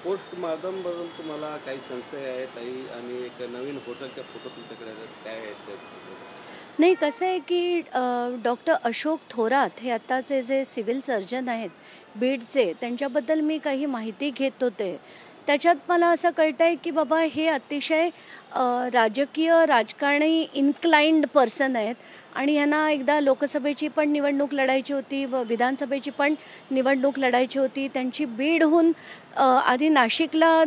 Postmortem बद्दल तुम्हाला काही संशय आहेत आणि एक नवीन हॉटेलच्या फोटो तुमच्याकडे आहेत, काय आहेत ते? नाही, कसं आहे की डॉक्टर अशोक थोरात हे आत्ताचे जे सिव्हिल सर्जन आहेत बीडचे, त्यांच्याबद्दल मी काही माहिती घेत होते. त्याच्यात मला असं कळतं आहे की बाबा हे अतिशय राजकीय राजकारणी इन्क्लाइंड पर्सन आहेत आणि ह्यांना एकदा लोकसभेची पण निवडणूक लढायची होती व विधानसभेची पण निवडणूक लढायची होती. त्यांची बीडहून आधी नाशिकला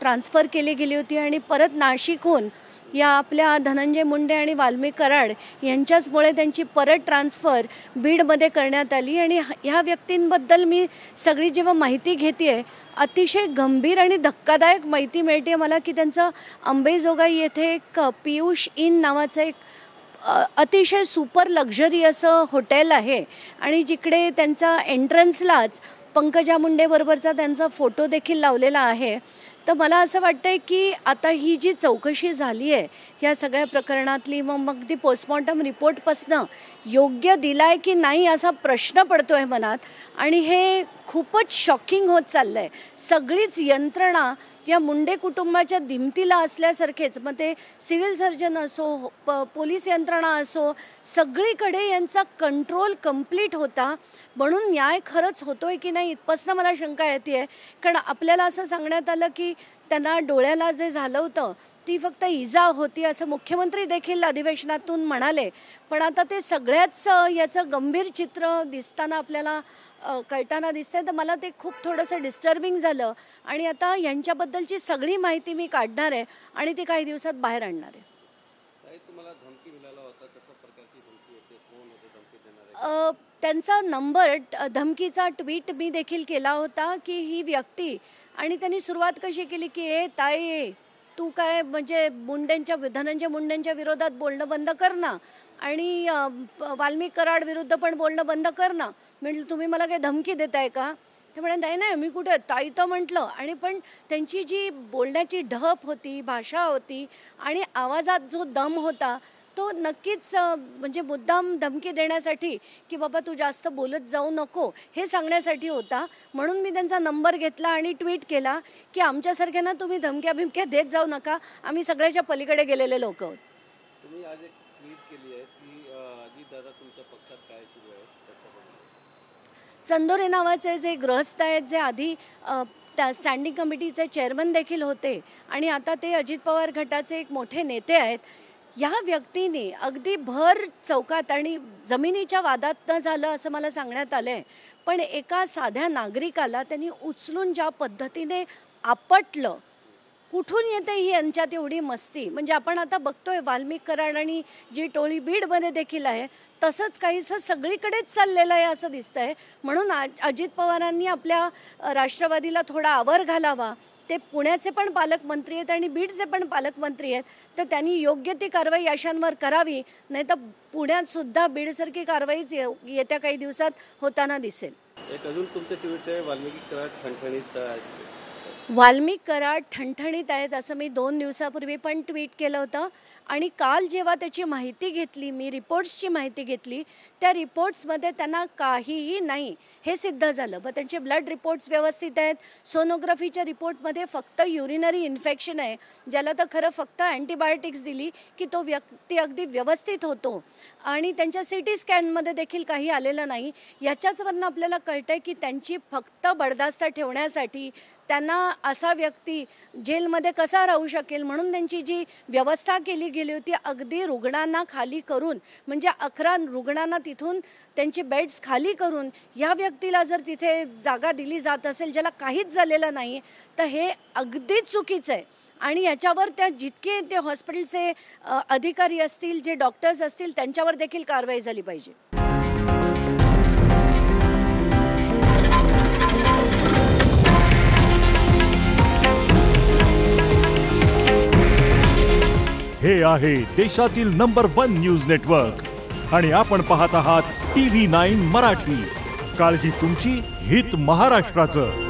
ट्रान्सफर केली गेली होती आणि परत नाशिकहून या आपल्या धनंजय मुंडे आणि वाल्मिक कराड यांच्याचमुळे त्यांची परत ट्रान्सफर बीडमध्ये करण्यात आली. आणि ह्या व्यक्तींबद्दल मी सगळी जेव्हा माहिती घेते आहे, अतिशय गंभीर आणि धक्कादायक माहिती मिळते मला की त्यांचं अंबेजोगाई येथे एक पियुष इन नावाचं एक अतिशय सुपर लक्झरी असं हॉटेल आहे आणि जिकडे त्यांचा एंट्रन्सलाच पंकजा मुंडेबरोबरचा त्यांचा फोटो देखील लावलेला आहे. तर मला असं वाटतं आहे की आता ही जी चौकशी झाली आहे ह्या सगळ्या प्रकरणातली, मग ती पोस्टमॉर्टम रिपोर्टपासनं योग्य दिला आहे की नाही असा प्रश्न पडतो आहे मनात. आणि हे खूपच शॉकिंग होत चाललं आहे. सगळीच यंत्रणा या मुंडे कुटुंबाच्या दिमतीला असल्यासारखेच, मग ते सिव्हिल सर्जन असो, पोलीस यंत्रणा असो, सगळीकडे यांचा कंट्रोल कंप्लीट होता. म्हणून न्याय खरंच होतो आहे की नाही इथपासनं मला शंका येते आहे. कारण आपल्याला असं सांगण्यात आलं की त्यांना डोळ्याला जे झालं होतं ती फक्त इजा होती असं मुख्यमंत्री देखील अधिवेशनातून म्हणाले. पण आता ते सगळ्याच याचं गंभीर चित्र दिसताना आपल्याला कळताना दिसतंय. तर मला ते खूप थोडंसं डिस्टर्बिंग झालं आणि आता यांच्याबद्दलची सगळी माहिती मी काढणार आहे आणि ती काही दिवसात बाहेर आणणार आहे. तुम्हाला धमकी मिळाला होता, कशा प्रकारची धमकी होते, कोण होते धमकी देणारे? त्यांचा नंबर, धमकीचा ट्विट मी देखील केला होता की ही व्यक्ती, आणि त्यांनी सुरुवात कशी केली की ए ताई तू काय म्हणजे धनंजय मुंडेंच्या विरोधात बोलणं बंद कर ना आणि वाल्मिक कराड विरुद्ध पण बोलणं बंद कर ना. म्हटलं तुम्ही मला काही धमकी देताय का? ते म्हणे नाही नाही मी कुठे ताई तर म्हटलं. आणि पण त्यांची जी बोलण्याची ढप होती, भाषा होती आणि आवाजात जो दम होता तो नक्कीच म्हणजे मुद्दाम धमकी देण्यासाठी की बाबा तू जास्त बोलत जाऊ नको हे सांगण्यासाठी होता. म्हणून मी त्यांचा नंबर घेतला आणि ट्विट केला की आमच्यासारख्यांना तुम्ही धमक्या देत जाऊ नका, आम्ही सगळ्याच्या पलीकडे गेलेले लोक आहोत. तुम्ही आज एक ट्विट केली आहे की अजित दादा तुमच्या पक्षात काय सुरू आहे? चंदोरे नावाचे जे गृहस्थ आहेत, जे आधी स्टँडिंग कमिटीचे चेअरमन देखील होते आणि आता ते अजित पवार गटाचे एक मोठे नेते आहेत, ह्या व्यक्तीने अगदी भर चौकात आणि जमिनीच्या वादात न झालं असं मला सांगण्यात आलं आहे, पण एका साध्या नागरिकाला त्यांनी उचलून ज्या पद्धतीने आपटलं, कुठून येते ही यांच्यात एवढी मस्ती? म्हणजे आपण आता बघतोय वाल्मिक कराड आणि जी टोळी बीडमध्ये देखील आहे तसंच काहीसं सगळीकडेच चाललेलं आहे असं दिसतंय. म्हणून अजित पवारांनी आपल्या राष्ट्रवादीला थोडा आवर घालावा. ते पुण्याचे पण पालकमंत्री आहेत आणि बीडचे पण पालकमंत्री आहेत, तर त्यांनी योग्य ती कारवाई अशांवर करावी, नाही तर पुण्यात सुद्धा बीडसारखी कारवाईच येत्या काही दिवसात होताना दिसेल. एक अजून तुमचं ट्विट आहे, वाल्मिक कराड ठणठणीत आहेत असं मी 2 दिवसापूर्वी पण ट्विट केलं होतं. आणि काल जेव्हा त्याची माहिती घेतली, मी रिपोर्ट्सची माहिती घेतली, त्या रिपोर्ट्समध्ये त्यांना काहीही नाही हे सिद्ध झालं. मग त्यांचे ब्लड रिपोर्ट्स व्यवस्थित आहेत, सोनोग्राफीच्या रिपोर्टमध्ये फक्त युरिनरी इन्फेक्शन आहे, ज्याला तर खरं फक्त अँटीबायोटिक्स दिली की तो व्यक्ती अगदी व्यवस्थित होतो. आणि त्यांच्या CT स्कॅनमध्ये देखील काही आलेलं नाही. याच्याचवरनं आपल्याला कळतं आहे की त्यांची फक्त बडदास्त ठेवण्यासाठी त्यांना असा व्यक्ती जेलमध्ये कसा राहू शकेल म्हणून त्यांची जी व्यवस्था केली गेली होती अगदी रुग्णांना खाली करून, म्हणजे 11 रुग्णांना तिथून त्यांचे बेड्स खाली करून या व्यक्तीला जर तिथे जागा दिली जात असेल ज्याला काहीच झालेलं नाही, तर हे अगदीच चुकीचं आहे. आणि याच्यावर त्या जितके ते हॉस्पिटलचे अधिकारी असतील, जे डॉक्टर्स असतील, त्यांच्यावर देखील कारवाई झाली पाहिजे. हे आहे देशातील नंबर 1 न्यूज नेटवर्क आणि आपण पाहत आहात TV9 मराठी. काळजी तुमची, हित महाराष्ट्राचं.